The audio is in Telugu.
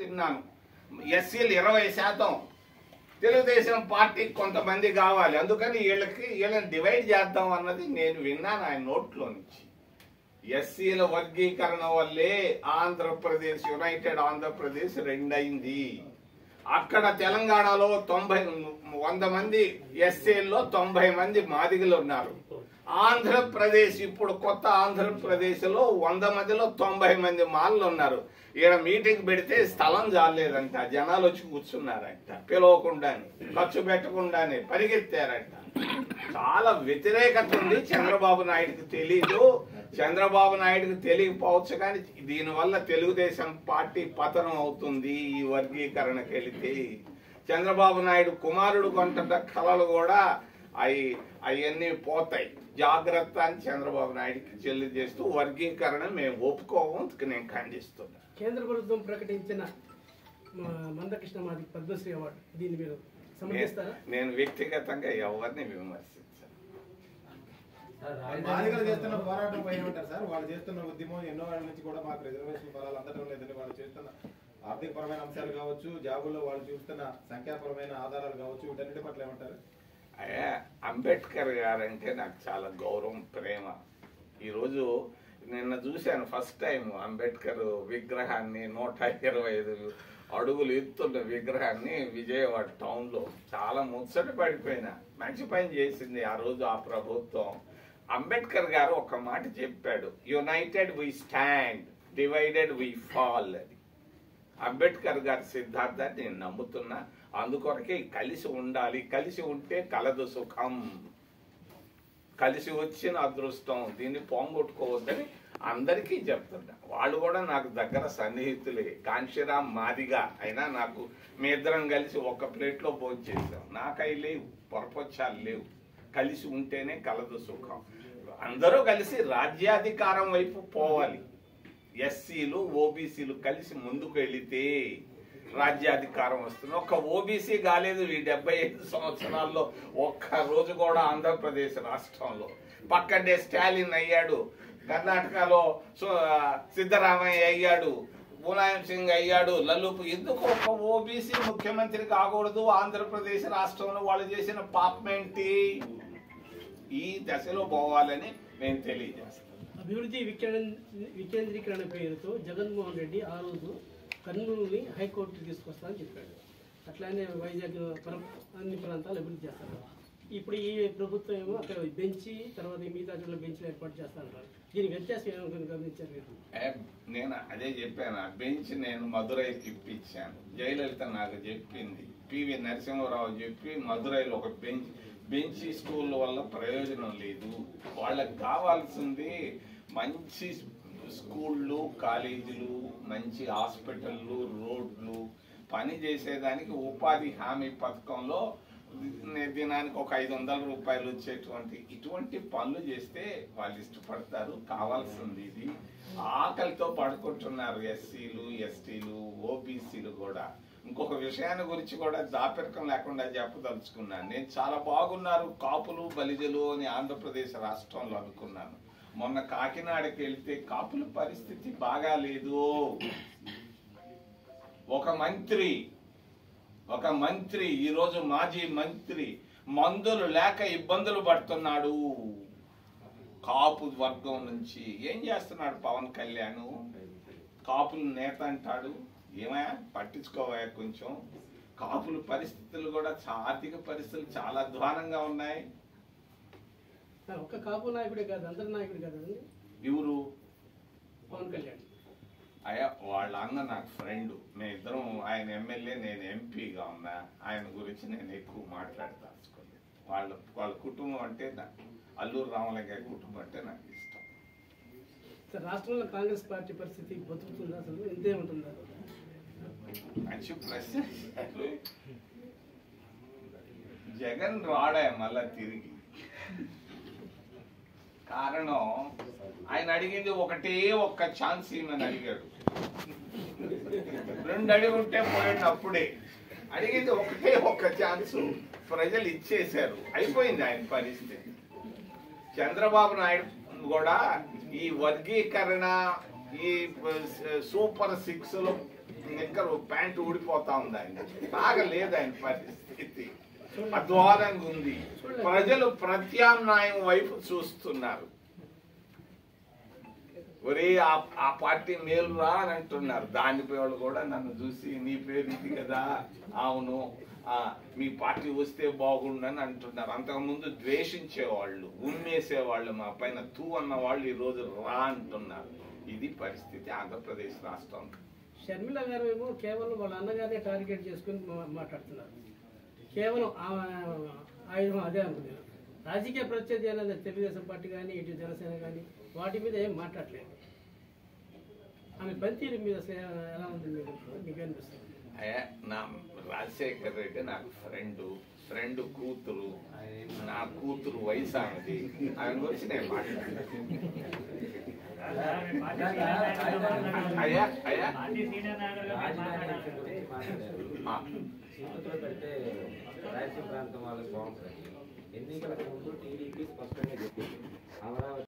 విన్నాను. ఎస్సీలు 20% తెలుగుదేశం పార్టీకి కొంతమంది కావాలి, అందుకని వీళ్ళని డివైడ్ చేద్దాం అన్నది నేను విన్నాను ఆయన నోట్లో నుంచి. ఎస్సీల వర్గీకరణ వల్లే ఆంధ్రప్రదేశ్, యునైటెడ్ ఆంధ్రప్రదేశ్ రెండైంది. అక్కడ తెలంగాణలో 100 మంది ఎస్సీల్లో 90 మంది మాదిగలు ఉన్నారు. ఆంధ్రప్రదేశ్ ఇప్పుడు కొత్త ఆంధ్రప్రదేశ్లో 100 మందిలో 90 మంది మాలలు ఉన్నారు. ఈడ మీటింగ్ పెడితే స్థలం చాలేదంట, జనాలు వచ్చి కూర్చున్నారంట, పిలవకుండానే ఖర్చు పెట్టకుండానే పరిగెత్తారంట. చాలా వ్యతిరేకత ఉంది. చంద్రబాబు నాయుడుకి తెలీదు, చంద్రబాబు నాయుడుకి తెలియకపోవచ్చు, కానీ దీనివల్ల తెలుగుదేశం పార్టీ పతనం అవుతుంది. ఈ వర్గీకరణకి వెళితే చంద్రబాబు నాయుడు కుమారుడు కొంట కళలు కూడా అవన్నీ పోతాయి, జాగ్రత్త అని చంద్రబాబు నాయుడుకి చెల్లి చేస్తూ వర్గీకరణ మేము ఒప్పుకోము, నేను ఖండిస్తున్నా. కేంద్ర ప్రభుత్వం ప్రకటించిన మందకృష్ణ మాదిగ పద్మశ్రీ అవార్డు, దీన్ని మీరు సమర్థిస్తారా? నేను వ్యక్తిగతంగా ఎవరిని విమర్శించాను. మాదిగలు చేస్తున్న పోరాటం పైన ఉంటారు సార్, వాళ్ళు చేస్తున్న ఉద్యమం ఎన్నో ఏళ్ల నుంచి కూడా మాకు రిజర్వేషన్ ఫలాలు అందడం లేదని వాళ్ళు చేస్తున్న ఆర్థికపరమైన అంశాలు కావచ్చు, జాబుల్లో వాళ్ళు చూస్తున్న సంఖ్యాపరమైన ఆధారాలు కావచ్చు, వీటన్నిటి పట్ల ఏమంటారు? అంబేద్కర్ గారంటే నాకు చాలా గౌరవం, ప్రేమ. ఈరోజు నిన్న చూశాను ఫస్ట్ టైం అంబేద్కర్ విగ్రహాన్ని, 125 అడుగులు ఎత్తున్న విగ్రహాన్ని విజయవాడ టౌన్లో. చాలా ముచ్చట పడిపోయినా. మంచి పని చేసింది ఆ రోజు ఆ ప్రభుత్వం. అంబేద్కర్ గారు ఒక మాట చెప్పాడు, united we stand, divided we fall అని. అంబేద్కర్ గారి సిద్ధాంతాన్ని నేను నమ్ముతున్నా. అందుకొరకే కలిసి ఉండాలి, కలిసి ఉంటే కలదు సుఖం, కలిసి వచ్చిన అదృష్టం, దీన్ని పోంగొట్టుకోవద్దని అందరికీ చెప్తున్నా. వాళ్ళు కూడా నాకు దగ్గర సన్నిహితులే. కాంశీరామ్ మాదిగా అయినా నాకు మీ ఇద్దరం కలిసి ఒక ప్లేట్లో భోజనం చేసాం. నాకై లేవు, పొరపొచ్చాలు లేవు. కలిసి ఉంటేనే కలదు సుఖం. అందరూ కలిసి రాజ్యాధికారం వైపు పోవాలి. ఎస్సీలు ఓబీసీలు కలిసి ముందుకు వెళితే రాజ్యాధికారం వస్తుంది. ఒక్క ఓబీసీ కాలేదు ఈ 75 సంవత్సరాల్లో ఒక్క రోజు కూడా ఆంధ్రప్రదేశ్ రాష్ట్రంలో. పక్కనే స్టాలిన్ అయ్యాడు, కర్ణాటకలో సిద్ధరామయ్య అయ్యాడు, ములాయం సింగ్ అయ్యాడు, లల్లుపు. ఎందుకు ఒక ఓబీసీ ముఖ్యమంత్రి కాకూడదు ఆంధ్రప్రదేశ్ రాష్ట్రంలో? వాళ్ళు చేసిన పాపమేంటి? ఈ దశలో పోవాలని మేము తెలియజేస్తాం. అభివృద్ధి వికేంద్రీకరణ పేరుతో జగన్మోహన్ రెడ్డి ఆ రోజు కర్నూలుని హైకోర్టుకి తీసుకొస్తానని చెప్పాడు. అట్లానే వైజాగ్ అన్ని ప్రాంతాలు అభివృద్ధి చేస్తారు. ఇప్పుడు ఈ ప్రభుత్వం ఏమో అక్కడ బెంచి, తర్వాత మిగతా చోట్ల బెంచ్లు ఏర్పాటు చేస్తానంటారు. దీని వ్యత్యాసం ఏమో గమనించారు? నేను అదే చెప్పాను. బెంచ్ నేను మదురైకి ఇప్పించాను. జయలలిత నాకు చెప్పింది, పివి నరసింహారావు చెప్పి మదురైలో ఒక బెంచి స్కూల్ వల్ల ప్రయోజనం లేదు. వాళ్ళకి కావాల్సింది మంచి స్కూళ్ళు, కాలేజీలు, మంచి హాస్పిటళ్ళు, రోడ్లు. పని చేసేదానికి ఉపాధి హామీ పథకంలో దినానికి ఒక 500 రూపాయలు వచ్చేటువంటి ఇటువంటి పనులు చేస్తే వాళ్ళు ఇష్టపడతారు. కావాల్సింది ఇది. ఆకలితో పడుకుంటున్నారు ఎస్సీలు, ఎస్టీలు, ఓబీసీలు కూడా. ఇంకొక విషయాన్ని గురించి కూడా దాపెరకం లేకుండా చెప్పదలుచుకున్నాను. నేను చాలా బాగున్నారు కాపులు, బలిజలు అని ఆంధ్రప్రదేశ్ రాష్ట్రంలో అనుకున్నాను. మొన్న కాకినాడకి వెళ్తే కాపుల పరిస్థితి బాగా లేదు. ఒక మంత్రి ఈరోజు మాజీ మంత్రి మందులు లేక ఇబ్బందులు పడుతున్నాడు. కాపు వర్గం నుంచి ఏం చేస్తున్నాడు పవన్ కళ్యాణ్? కాపుల నేత అంటాడు. ఏమయ్యా పట్టించుకోవా కొంచెం? కాపుల పరిస్థితులు కూడా ఆర్థిక పరిస్థితులు చాలా అధ్వానంగా ఉన్నాయి. ఒక్క కాపు నాయకుడే కాదు, అందరి నాయకుడు కాదండి. ఎవరు? పవన్ కళ్యాణ్. అయ్యా వాళ్ళ అన్న నాకు ఫ్రెండ్. మేమిద్దరం, ఆయన ఎమ్మెల్యే, నేను ఎంపీగా ఉన్నా. ఆయన గురించి నేను ఎక్కువ మాట్లాడదలుచుకోలేదు. వాళ్ళ కుటుంబం అంటే అల్లూరు రామలింగయ్య కుటుంబం అంటే నాకు ఇష్టం. రాష్ట్రంలో కాంగ్రెస్ పార్టీ పరిస్థితి బతుకుతుందా? అసలు ఎంతే ఉంటుందా? మంచి ప్రశ్న. జగన్ రాడా మళ్ళా తిరిగి? కారణం ఆయన అడిగింది ఒక్క ఛాన్స్ ఈమెను అడిగాడు. 2 అడుగుంటే పోయింది. అప్పుడే అడిగింది ఒక్క ఛాన్స్. ప్రజలు ఇచ్చేశారు, అయిపోయింది ఆయన పరిస్థితి. చంద్రబాబు నాయుడు కూడా ఈ వర్గీకరణ, ఈ సూపర్ 6లో నిక్కరు ప్యాంటు ఊడిపోతా ఉంది ఆయన. తాగలేదు ఆయన పరిస్థితి, అద్వారంగా ఉంది. ప్రజలు ప్రత్యామ్నాయం వైపు చూస్తున్నారు. ఒరే ఆ పార్టీ మేలురా అని అంటున్నారు. దానిపై వాళ్ళు కూడా నన్ను చూసి నీ పేరు ఇది కదా, అవును మీ పార్టీ వస్తే బాగుండని అంటున్నారు. అంతకుముందు ద్వేషించేవాళ్ళు, ఉమ్మేసేవాళ్ళు, మా పైన తూ అన్న వాళ్ళు ఈరోజు రా అంటున్నారు. ఇది పరిస్థితి ఆంధ్రప్రదేశ్ రాష్ట్రం. షర్మిల గారు ఏమో కేవలం వాళ్ళ అన్నగారిని టార్గెట్ చేసుకుని మాట్లాడుతున్నారు. కేవలం ఆయుధం అదే అనుకున్నారు. రాజకీయ ప్రత్యర్థి అనేది తెలుగుదేశం పార్టీ కానీ ఇటు జనసేన కానీ వాటి మీద ఏం మాట్లాడలేదు. ఆమె పనితీరు మీద ఎలా ఉంది మీకు అనిపిస్తుంది? నా రాజశేఖర్ రెడ్డి నాకు ఫ్రెండ్ కూతురు, నా కూతురు వయసు అనేది ఆయన గురించి నేను మాట్లాడాను. పెడితే రాయలసీమ ప్రాంతం వాళ్ళకి బాగుంటుంది. ఎన్నికలకు ముందు